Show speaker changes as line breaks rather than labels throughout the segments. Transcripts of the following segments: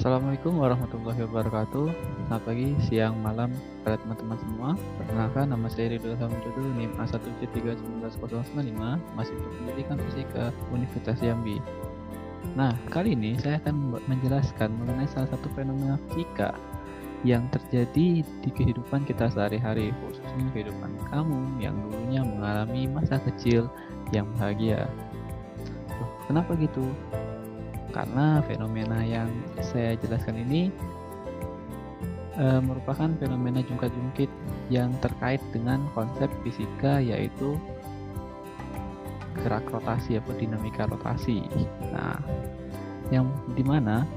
Assalamualaikum warahmatullahi wabarakatuh. Selamat pagi, siang, malam pada teman-teman semua. Perkenalkan, nama saya Ridho Hamdodo, NIM A1C3190095, mahasiswa pendidikan fisika Universitas Jambi. Nah, kali ini saya akan menjelaskan mengenai salah satu fenomena fisika yang terjadi di kehidupan kita sehari-hari, khususnya kehidupan kamu yang dulunya mengalami masa kecil yang bahagia. Loh, kenapa gitu? Karena fenomena yang saya jelaskan ini merupakan fenomena jungkat-jungkit yang terkait dengan konsep fisika, yaitu gerak rotasi atau dinamika rotasi. Nah, yang dimana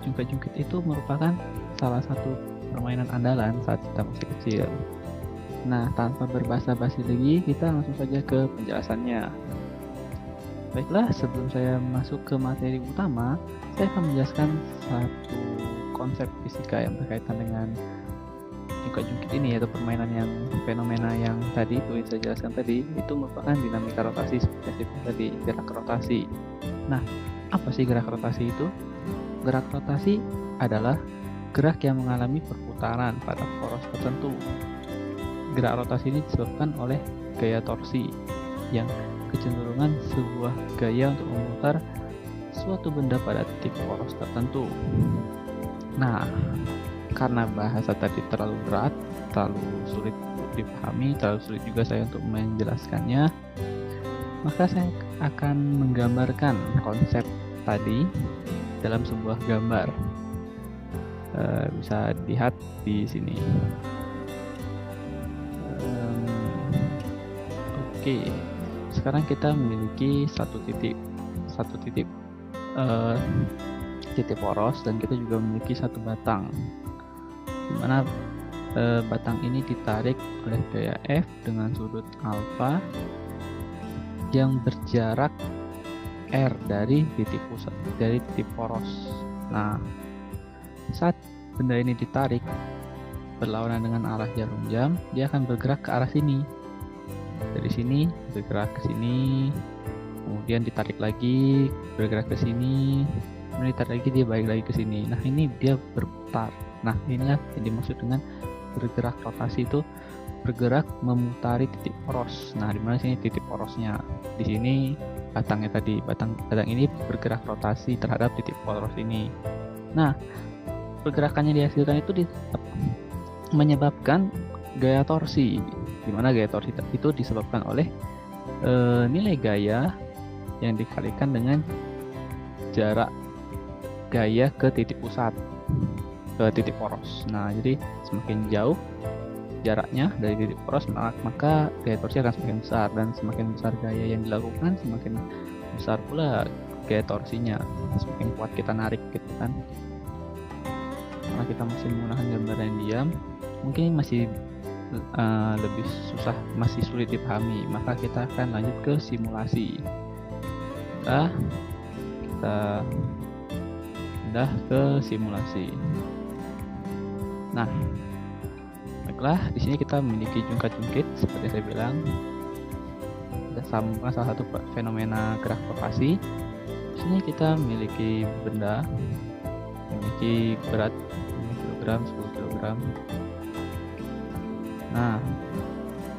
jungkat-jungkit itu merupakan salah satu permainan andalan saat kita masih kecil. Nah, tanpa berbasa-basi lagi, kita langsung saja ke penjelasannya. Baiklah, sebelum saya masuk ke materi utama, saya akan menjelaskan satu konsep fisika yang berkaitan dengan jungkat-jungkit ini, yaitu permainan yang fenomena yang tadi itu yang saya jelaskan tadi, itu merupakan dinamika rotasi seperti tadi, gerak rotasi. Nah, apa sih gerak rotasi itu? Gerak rotasi adalah gerak yang mengalami perputaran pada poros tertentu. Gerak rotasi ini disebabkan oleh gaya torsi yang kecenderungan sebuah gaya untuk memutar suatu benda pada titik poros tertentu. Nah, karena bahasa tadi terlalu berat, terlalu sulit untuk dipahami, terlalu sulit juga saya untuk menjelaskannya, maka saya akan menggambarkan konsep tadi dalam sebuah gambar. Bisa dilihat di sini. Oke. Sekarang kita memiliki satu titik poros, dan kita juga memiliki satu batang, di mana batang ini ditarik oleh gaya F dengan sudut alfa yang berjarak R dari titik pusat, dari titik poros. Nah, saat benda ini ditarik berlawanan dengan arah jarum jam, dia akan bergerak ke arah sini. Dari sini bergerak ke sini, kemudian ditarik lagi, bergerak ke sini, kemudian ditarik lagi, dia balik lagi ke sini. Nah, ini dia berputar. Nah, inilah yang dimaksud dengan bergerak rotasi, itu bergerak memutari titik poros. Nah, di mana sini titik porosnya? Di sini batangnya tadi, batang ini bergerak rotasi terhadap titik poros ini. Nah, pergerakannya dihasilkan itu menyebabkan gaya torsi, di mana gaya torsi itu disebabkan oleh nilai gaya yang dikalikan dengan jarak gaya ke titik pusat, ke titik poros. Nah, jadi semakin jauh jaraknya dari titik poros, maka gaya torsi akan semakin besar, dan semakin besar gaya yang dilakukan, semakin besar pula gaya torsinya, semakin kuat kita narik gitu kan. Karena kita masih menggunakan gambar yang diam, mungkin masih lebih susah, masih sulit dipahami, maka kita akan lanjut ke simulasi. Kita pindah ke simulasi. Nah, baiklah, di sini kita memiliki jungkat-jungkit seperti saya bilang. Kita sambungkan salah satu fenomena gerak rotasi. Di sini kita memiliki benda, memiliki berat 5 kg, 10 kg. Nah,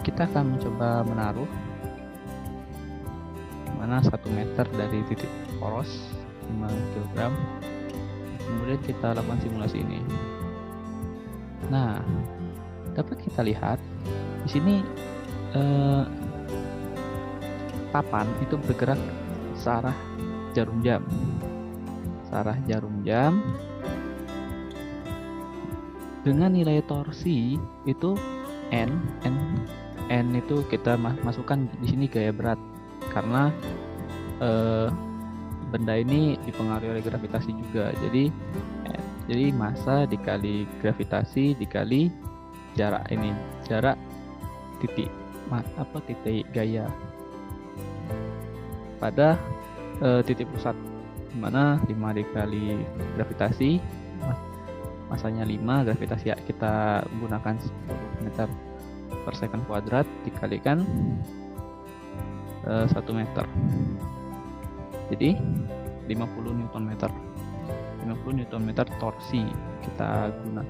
kita akan mencoba menaruh mana 1 meter dari titik poros 5 kg. Kemudian kita lakukan simulasi ini. Nah, dapat kita lihat di sini papan itu bergerak searah jarum jam. Searah jarum jam dengan nilai torsi itu N itu kita masukkan di sini gaya berat, karena benda ini dipengaruhi oleh gravitasi juga. Jadi massa dikali gravitasi dikali jarak ini, jarak titik gaya pada titik pusat, dimana 5 dikali gravitasi, masanya 5, gravitasi kita menggunakan 10 meter per second kuadrat dikalikan 1 meter, jadi 50 Newton meter. 50 Nm torsi kita guna.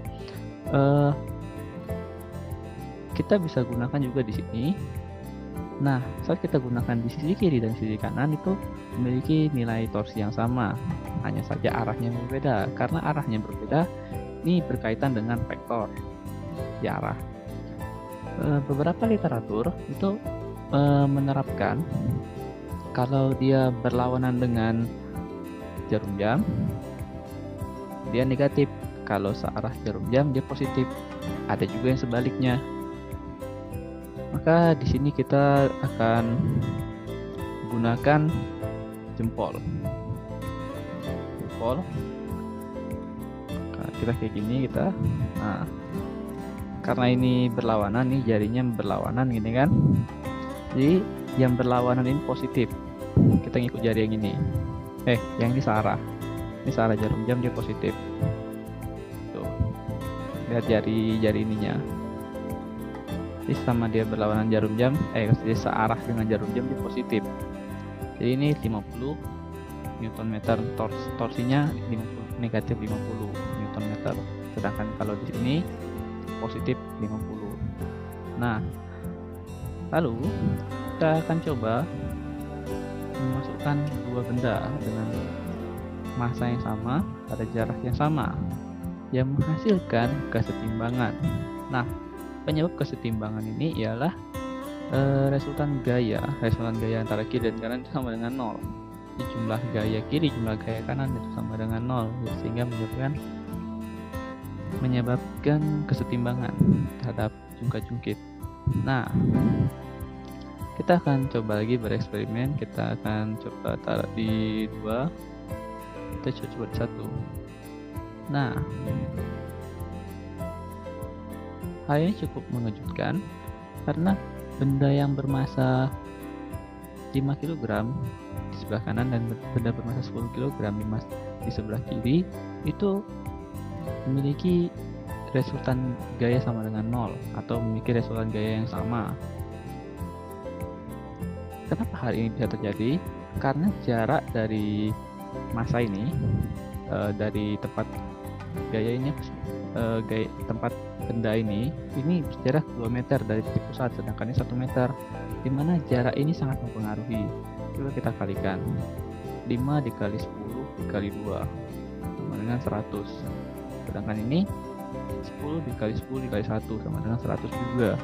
Kita bisa gunakan juga di sini. Nah, saat kita gunakan di sisi kiri dan sisi kanan itu memiliki nilai torsi yang sama, hanya saja arahnya berbeda. Karena arahnya berbeda, ini berkaitan dengan vektor di arah. Beberapa literatur itu menerapkan kalau dia berlawanan dengan jarum jam, dia negatif. Kalau searah jarum jam, dia positif. Ada juga yang sebaliknya. Maka di sini kita akan gunakan jempol. Nah, kita kayak gini kita. Nah, karena ini berlawanan nih, jarinya berlawanan gini kan. Jadi yang berlawanan ini positif. Kita ngikut jari yang ini. Yang ini searah. Ini searah jarum jam, dia positif. Tuh. Lihat jari ininya. Jadi sama dia berlawanan jarum jam, dia searah dengan jarum jam, dia positif. Jadi ini 50 Nm torsinya negatif 50 Nm. Sedangkan kalau di sini positif 50. Nah, lalu kita akan coba memasukkan dua benda dengan massa yang sama pada jarak yang sama yang menghasilkan kesetimbangan. Nah, penyebab kesetimbangan ini ialah resultan gaya antara kiri dan kanan itu sama dengan 0. Jadi jumlah gaya kiri, jumlah gaya kanan itu sama dengan 0, sehingga menyebabkan kesetimbangan terhadap jungkat-jungkit. Nah, kita akan coba lagi bereksperimen. Kita akan coba taruh di 2, kita coba di 1. Nah, hal ini cukup mengejutkan karena benda yang bermassa 5 kg di sebelah kanan dan benda bermassa 10 kg di sebelah kiri itu memiliki resultan gaya sama dengan 0 atau memiliki resultan gaya yang sama. Kenapa hal ini bisa terjadi? Karena jarak dari massa ini dari tempat tempat benda ini berjarak 2 meter dari titik pusat, sedangkan ini 1 meter, di mana jarak ini sangat mempengaruhi. Coba kita kalikan 5 dikali 10 dikali 2 sama dengan 100, sedangkan ini 10 dikali 10 dikali 1 sama dengan 100 juga.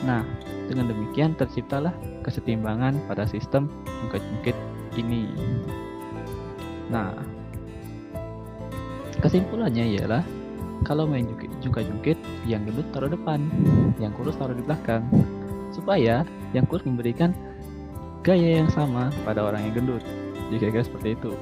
Nah, dengan demikian terciptalah kesetimbangan pada sistem jungkat-jungkit ini. Nah, kesimpulannya ialah kalau main jungkat-jungkit, yang gendut taruh depan, yang kurus taruh di belakang, supaya yang kurus memberikan gaya yang sama pada orang yang gendut. Jadi kira-kira seperti itu.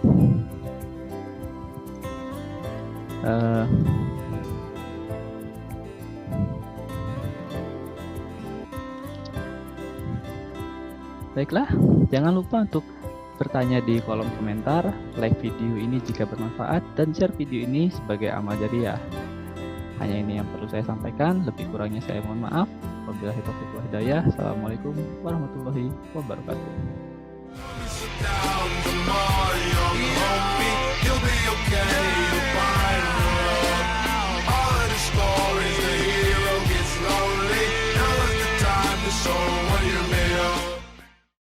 Baiklah, jangan lupa untuk bertanya di kolom komentar, like video ini jika bermanfaat, dan share video ini sebagai amal jariah. Hanya ini yang perlu saya sampaikan, lebih kurangnya saya mohon maaf. Wabillahi taufiq wal hidayah. Assalamualaikum warahmatullahi wabarakatuh.